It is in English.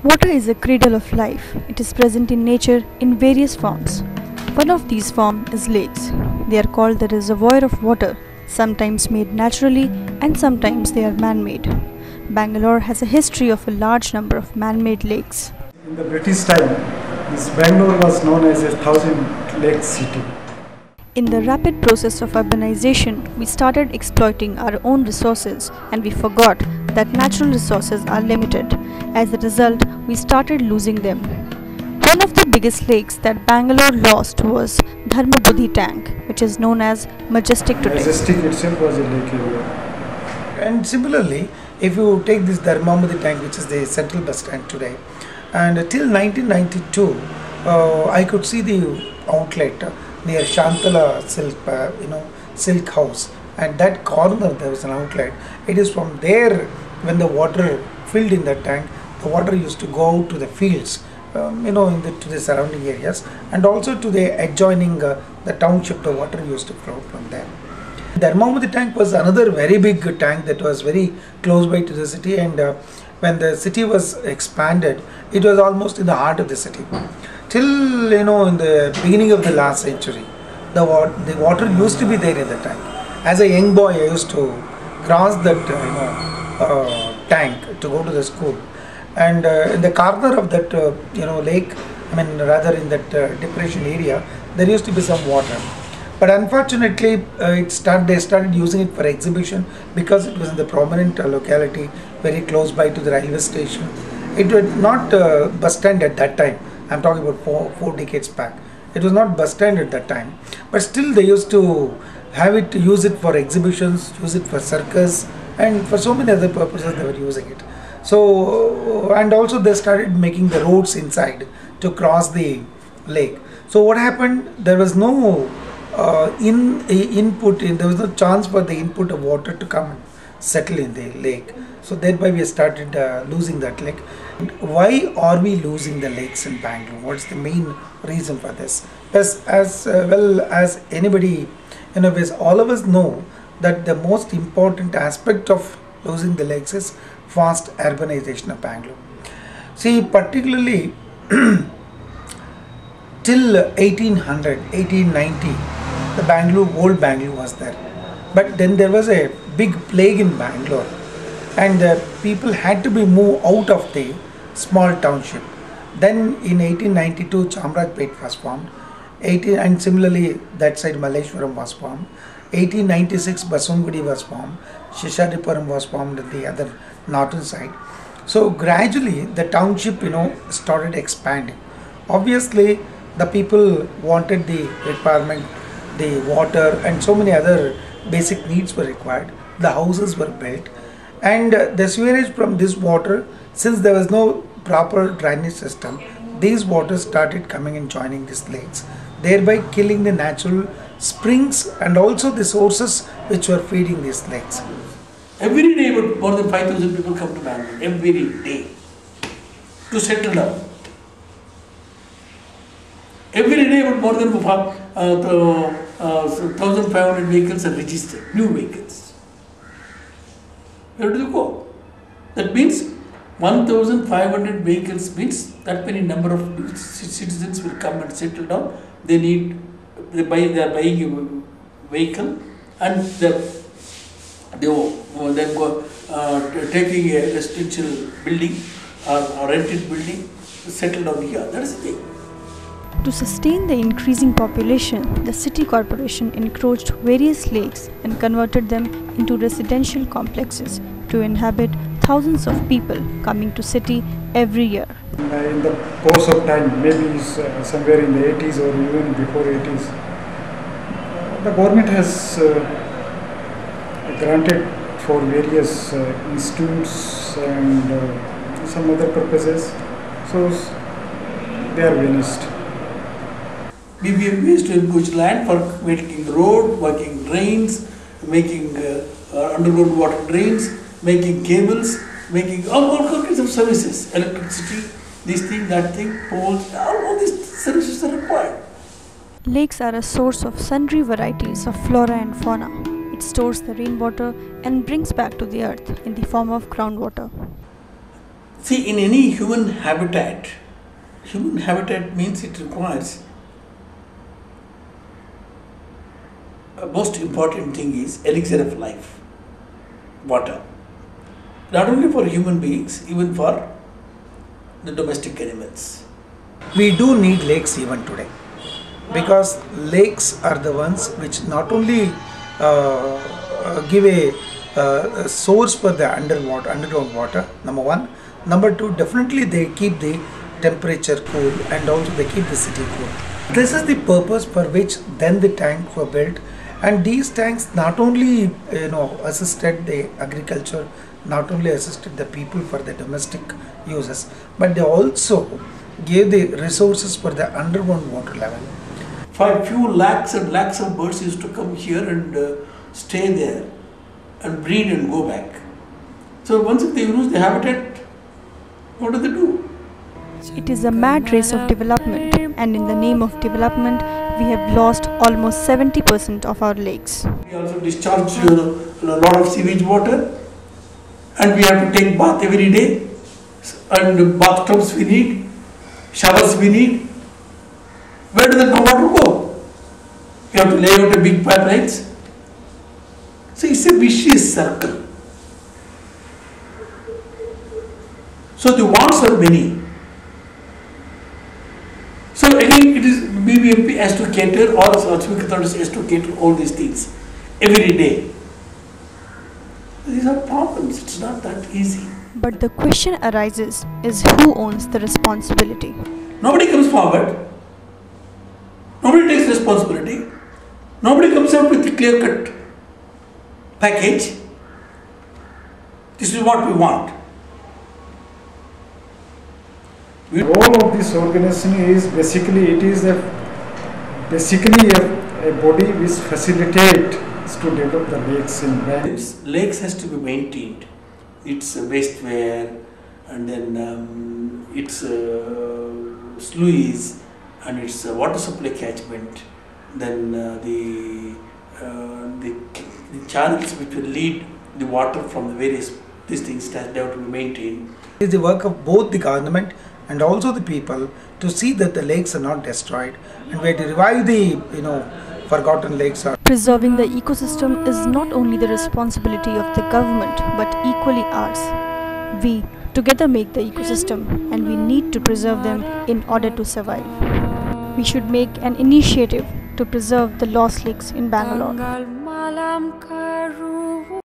Water is a cradle of life. It is present in nature in various forms. One of these forms is lakes. They are called the reservoir of water, sometimes made naturally and sometimes they are man-made. Bangalore has a history of a large number of man-made lakes. In the British time, this Bangalore was known as a 1,000-lake city. In the rapid process of urbanization, we started exploiting our own resources and we forgot that natural resources are limited. As a result, we started losing them. One of the biggest lakes that Bangalore lost was Dharmabuddhi Tank, which is known as Majestic today. Majestic itself was a lake area. And similarly, if you take this Dharmabuddhi Tank, which is the central bus stand today, and till 1992, I could see the outlet near Shantala Silk House, and that corner there was an outlet. It is from there, when the water filled in that tank, the water used to go out to the fields, to the surrounding areas, and also to the adjoining the township. The water used to flow from there. Dharmabuddhi Tank was another very big tank that was very close by to the city, and when the city was expanded, it was almost in the heart of the city. Till in the beginning of the last century, the water used to be there in the tank. As a young boy, I used to cross that tank to go to the school, and in the corner of that lake, rather in that depression area, there used to be some water. But unfortunately, they started using it for exhibition because it was in the prominent locality, very close by to the railway station. It was not bus stand at that time. I'm talking about four decades back. It was not bus stand at that time, but still they used to use it for exhibitions, use it for circus, and for so many other purposes they were using it. So, and also they started making the roads inside to cross the lake. So what happened? There was no there was no chance for the input of water to come and settle in the lake. So thereby we started losing that lake. Why are we losing the lakes in Bangalore? What's the main reason for this? As well as anybody, as all of us know, that the most important aspect of losing the lakes is fast urbanization of Bangalore. See, particularly till 1800, 1890, the old Bangalore was there. But then there was a big plague in Bangalore, and people had to be moved out of the small township. Then in 1892, Chamrajpet was formed. And similarly, that side Malleshwaram was formed. 1896, Basungudi was formed. Shishadipuram was formed at the other northern side. So gradually, the township, started expanding. Obviously, the people wanted the requirement, the water, and so many other basic needs were required. The houses were built, and the sewerage from this water, since there was no proper drainage system, these waters started coming and joining these lakes, thereby killing the natural springs and also the sources which were feeding these lakes. Every day more than 5,000 people come to Bangalore, every day, to settle down. Every day more than 1,500 vehicles are registered, new vehicles. Where do they go? That means 1,500 vehicles means that many number of citizens will come and settle down. They are buying a vehicle, and they will then go taking a residential building or rented building, settle down here. That is the thing. To sustain the increasing population, the city corporation encroached various lakes and converted them into residential complexes to inhabit thousands of people coming to city every year. In the course of time, maybe somewhere in the 80s or even before 80s, the government has granted for various institutes and some other purposes, so they are vanished. BBMP used to encroach land for making road, working drains, making underground water drains, making cables, making all kinds of services, electricity, this thing, that thing, poles, all these services are required. Lakes are a source of sundry varieties of flora and fauna. It stores the rainwater and brings back to the earth in the form of groundwater. See, in any human habitat means it requires a most important thing is elixir of life, water. Not only for human beings, even for the domestic animals. We do need lakes even today, because lakes are the ones which not only give a source for the underground water, number one. Number two, definitely they keep the temperature cool, and also they keep the city cool. This is the purpose for which then the tanks were built, and these tanks not only assisted the agriculture, not only assisted the people for the domestic uses, but they also gave the resources for the underground water level. For a few lakhs and lakhs of birds used to come here and stay there and breed and go back. So once if they lose the habitat, what do? It is a mad race of development, and in the name of development, we have lost almost 70% of our lakes. We also discharge a lot of sewage water, and we have to take bath every day, and bathtubs we need, showers we need. Where does that water go? We have to lay out a big pipelines. So it's a vicious circle. So the wants are many. So again, it is BBMP has to cater, or civic authorities has to cater all these things every day. These are problems. It's not that easy. But the question arises is who owns the responsibility? Nobody comes forward. Nobody takes responsibility. Nobody comes out with a clear-cut package. This is what we want. The role of this organization is basically a body which facilitates to develop the lakes in Bangalore. Lakes has to be maintained. It's wasteware, and then it's sluice, and it's water supply catchment. Then the channels which will lead the water from the various these things that they have to be maintained. It is the work of both the government and also the people to see that the lakes are not destroyed, and we have to revive the forgotten lakes. Preserving the ecosystem is not only the responsibility of the government but equally ours. We together make the ecosystem, and we need to preserve them in order to survive. We should make an initiative to preserve the lost lakes in Bangalore.